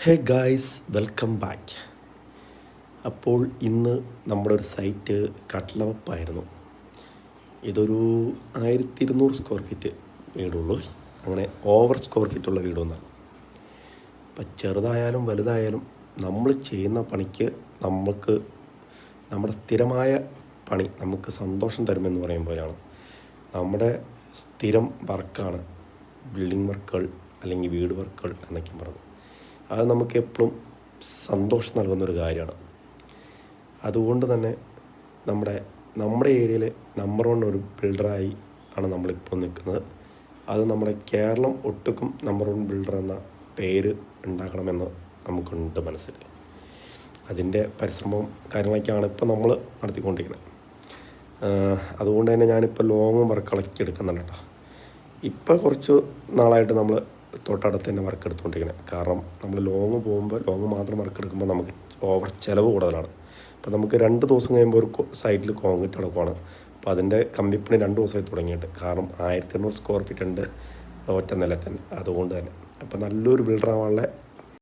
Hey guys, welcome back. അപ്പോൾ ഇന്ന് നമ്മുടെ ഒരു സൈറ്റ് കട്ട്ലവപ്പായിരുന്നു. ഇതൊരു 1200 സ്ക്വയർ ഫീറ്റ് വീടുള്ളൂ. അങ്ങനെ ഓവർ സ്ക്വയർ ഫീറ്റുള്ള വീടൊന്നാണ്. അപ്പം ചെറുതായാലും വലുതായാലും നമ്മൾ ചെയ്യുന്ന പണിക്ക് നമുക്ക് നമ്മുടെ സ്ഥിരമായ പണി നമുക്ക് സന്തോഷം തരുമെന്ന് പറയുമ്പോഴാണ്. നമ്മുടെ സ്ഥിരം വർക്കാണ് ബിൽഡിംഗ് വർക്കുകൾ അല്ലെങ്കിൽ വീട് വർക്കുകൾ എന്നൊക്കെ പറയുന്നത്. അത് നമുക്ക് എപ്പോഴും സന്തോഷം നൽകുന്നൊരു കാര്യമാണ്. അതുകൊണ്ട് തന്നെ നമ്മുടെ ഏരിയയിൽ നമ്പർ 1 ഒരു ബിൽഡറായി ആണ് നമ്മളിപ്പോൾ നിൽക്കുന്നത്. അത് നമ്മുടെ കേരളം ഒട്ടുക്കും നമ്പർ 1 ബിൽഡർ എന്ന പേര് ഉണ്ടാക്കണമെന്ന് നമുക്കുണ്ട് മനസ്സിൽ. അതിൻ്റെ പരിശ്രമവും കാര്യങ്ങളൊക്കെയാണ് ഇപ്പോൾ നമ്മൾ നടത്തിക്കൊണ്ടിരിക്കുന്നത്. അതുകൊണ്ട് തന്നെ ഞാനിപ്പോൾ ലോങ് വർക്കുകളൊക്കെ എടുക്കുന്നുണ്ട് കേട്ടോ. ഇപ്പോൾ കുറച്ച് നാളായിട്ട് നമ്മൾ തൊട്ടടുത്ത് തന്നെ വർക്ക് എടുത്തുകൊണ്ടിരിക്കുന്നത്. കാരണം നമ്മൾ ലോങ് മാത്രം വർക്ക് എടുക്കുമ്പോൾ നമുക്ക് ഓവർ ചിലവ് കൂടുതലാണ്. അപ്പോൾ നമുക്ക് 2 ദിവസം കഴിയുമ്പോൾ ഒരു സൈറ്റിൽ കോൺക്രീറ്റ് അടക്കമാണ്. അപ്പോൾ അതിൻ്റെ കമ്പിപ്പണി 2 ദിവസമായി തുടങ്ങിയിട്ട്. കാരണം 1800 സ്ക്വയർ ഫീറ്റ് ഉണ്ട് ഒറ്റ നില തന്നെ. അതുകൊണ്ട് തന്നെ അപ്പോൾ നല്ലൊരു ബിൽഡറാവാനുള്ള